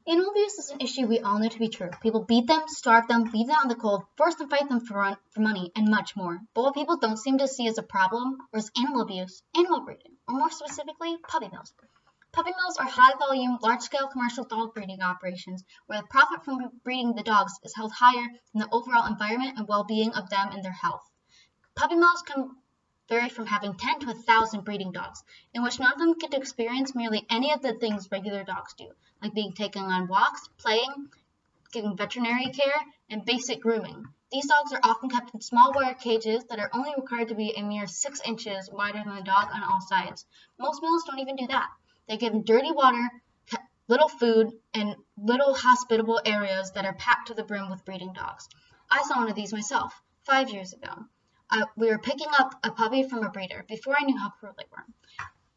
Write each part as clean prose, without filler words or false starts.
Animal abuse is an issue we all know to be true. People beat them, starve them, leave them out in the cold, force them, fight them for money, and much more. But what people don't seem to see as a problem is animal abuse, animal breeding, or more specifically, puppy mills. Puppy mills are high-volume, large-scale commercial dog breeding operations where the profit from breeding the dogs is held higher than the overall environment and well-being of them and their health. Puppy mills can vary from having 10 to 1,000 breeding dogs, in which none of them get to experience merely any of the things regular dogs do, like being taken on walks, playing, getting veterinary care, and basic grooming. These dogs are often kept in small wire cages that are only required to be a mere 6 inches wider than the dog on all sides. Most mills don't even do that. They give them dirty water, little food, and little hospitable areas that are packed to the brim with breeding dogs. I saw one of these myself 5 years ago. We were picking up a puppy from a breeder before I knew how cruel they were.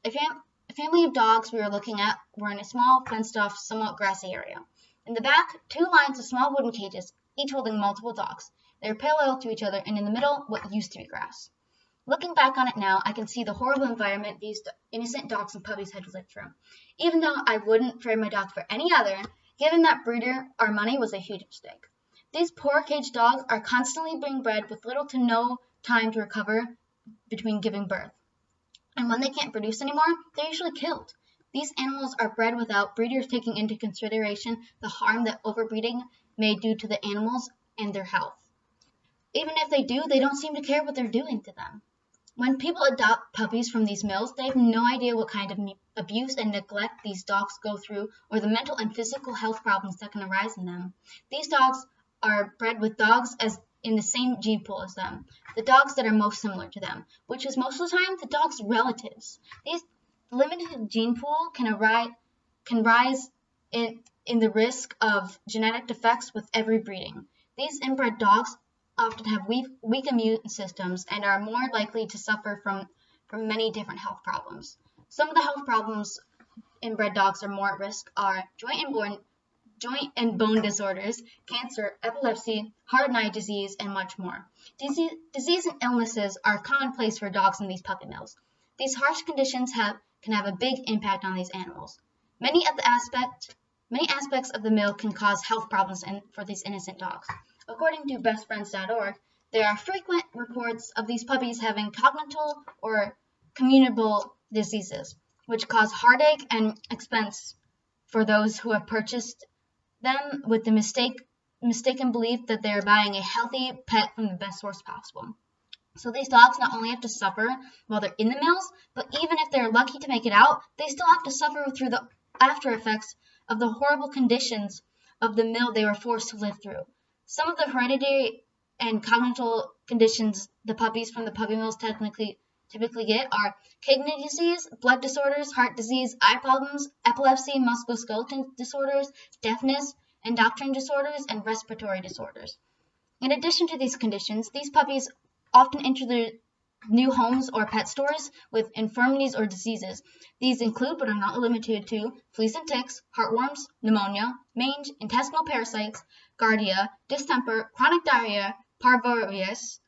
A family of dogs we were looking at were in a small, fenced-off, somewhat grassy area. In the back, 2 lines of small wooden cages, each holding multiple dogs. They were parallel to each other, and in the middle, what used to be grass. Looking back on it now, I can see the horrible environment these innocent dogs and puppies had to live through. Even though I wouldn't trade my dog for any other, giving that breeder our money was a huge mistake. These poor caged dogs are constantly being bred with little to no time to recover between giving birth. And when they can't produce anymore, they're usually killed. These animals are bred without breeders taking into consideration the harm that overbreeding may do to the animals and their health. Even if they do, they don't seem to care what they're doing to them. When people adopt puppies from these mills, they have no idea what kind of abuse and neglect these dogs go through or the mental and physical health problems that can arise in them. These dogs are bred with dogs as in the same gene pool as them, the dogs that are most similar to them, which is most of the time the dog's relatives. These limited gene pool can rise in the risk of genetic defects with every breeding. These inbred dogs often have weak immune systems and are more likely to suffer from many different health problems. Some of the health problems inbred dogs are more at risk are joint and bone disorders, cancer, epilepsy, heart and eye disease, and much more. Disease and illnesses are commonplace for dogs in these puppy mills. These harsh conditions can have a big impact on these animals. Many aspects of the mill can cause health problems for these innocent dogs. According to bestfriends.org, there are frequent reports of these puppies having congenital or communicable diseases, which cause heartache and expense for those who have purchased them with the mistaken belief that they are buying a healthy pet from the best source possible. So these dogs not only have to suffer while they're in the mills, but even if they're lucky to make it out, they still have to suffer through the after effects of the horrible conditions of the mill they were forced to live through. Some of the hereditary and congenital conditions the puppies from the puppy mills typically get are kidney disease, blood disorders, heart disease, eye problems, epilepsy, musculoskeletal disorders, deafness, endocrine disorders, and respiratory disorders. In addition to these conditions, these puppies often enter their new homes or pet stores with infirmities or diseases. These include, but are not limited to, fleas and ticks, heartworms, pneumonia, mange, intestinal parasites, giardia, distemper, chronic diarrhea, parvovirus,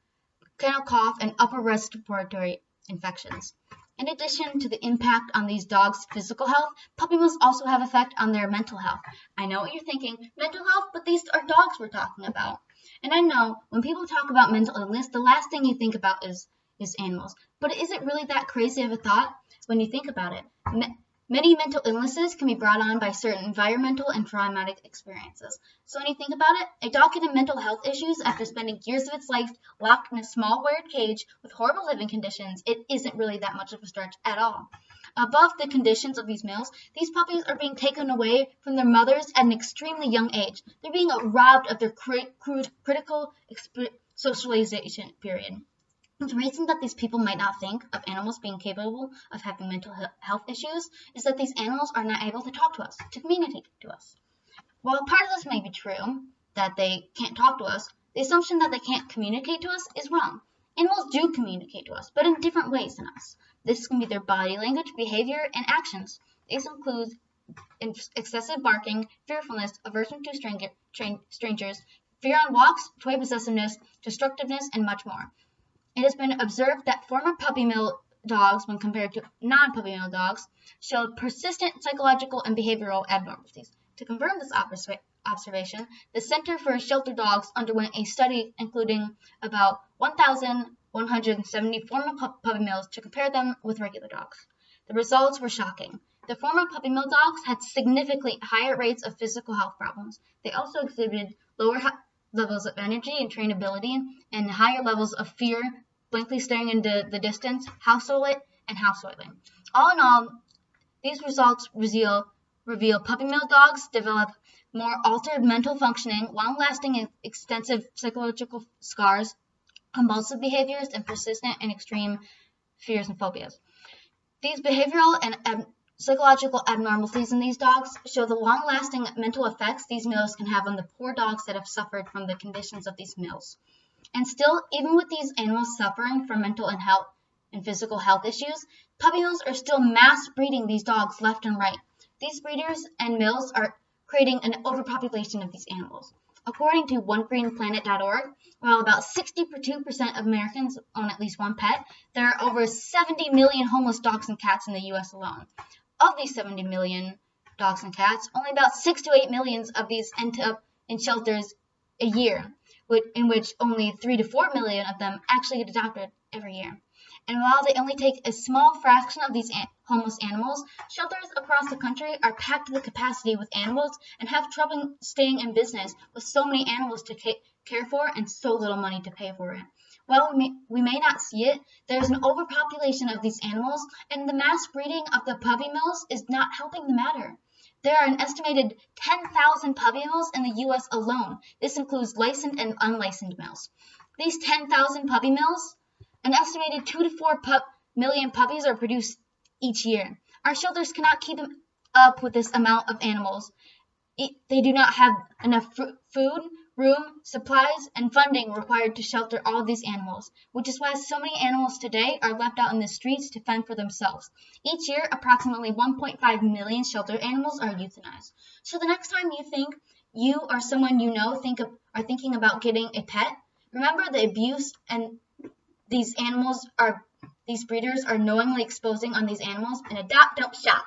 kennel cough, and upper respiratory infections. In addition to the impact on these dogs' physical health, puppy mills also have effect on their mental health. I know what you're thinking, mental health, but these are dogs we're talking about. And I know when people talk about mental illness, the last thing you think about is animals. But is it really that crazy of a thought when you think about it? Many mental illnesses can be brought on by certain environmental and traumatic experiences. So when you think about it, a dog getting mental health issues after spending years of its life locked in a small wired cage with horrible living conditions, it isn't really that much of a stretch at all. Above the conditions of these mills, these puppies are being taken away from their mothers at an extremely young age. They're being robbed of their critical socialization period. The reason that these people might not think of animals being capable of having mental health issues is that these animals are not able to talk to us, to communicate to us. While part of this may be true, that they can't talk to us, the assumption that they can't communicate to us is wrong. Animals do communicate to us, but in different ways than us. This can be their body language, behavior, and actions. These include excessive barking, fearfulness, aversion to strangers, fear on walks, toy possessiveness, destructiveness, and much more. It has been observed that former puppy mill dogs, when compared to non-puppy mill dogs, showed persistent psychological and behavioral abnormalities. To confirm this observation, the Center for Shelter Dogs underwent a study including about 1,170 former puppy mills to compare them with regular dogs. The results were shocking. The former puppy mill dogs had significantly higher rates of physical health problems. They also exhibited lower levels of energy and trainability and higher levels of fear, blankly staring into the distance, house oiling. All in all, these results reveal puppy mill dogs develop more altered mental functioning, long-lasting and extensive psychological scars, compulsive behaviors, and persistent and extreme fears and phobias. These behavioral and psychological abnormalities in these dogs show the long-lasting mental effects these mills can have on the poor dogs that have suffered from the conditions of these mills. And still, even with these animals suffering from mental and physical health issues, puppy mills are still mass breeding these dogs left and right. These breeders and mills are creating an overpopulation of these animals. According to OneGreenPlanet.org, while about 62% of Americans own at least one pet, there are over 70 million homeless dogs and cats in the U.S. alone. Of these 70 million dogs and cats, only about 6 to 8 million of these end up in shelters a year, in which only 3 to 4 million of them actually get adopted every year. And while they only take a small fraction of these homeless animals, shelters across the country are packed to the capacity with animals and have trouble staying in business with so many animals to care for and so little money to pay for it. While we may not see it, there is an overpopulation of these animals, and the mass breeding of the puppy mills is not helping the matter. There are an estimated 10,000 puppy mills in the U.S. alone. This includes licensed and unlicensed mills. These 10,000 puppy mills, an estimated 2 to 4 million puppies are produced each year. Our shelters cannot keep up with this amount of animals. They do not have enough food, room, supplies, and funding required to shelter all of these animals, which is why so many animals today are left out in the streets to fend for themselves. Each year, approximately 1.5 million shelter animals are euthanized. So the next time you think you or someone you know are thinking about getting a pet, remember the abuse and these breeders are knowingly exposing on these animals, and adopt, don't shop.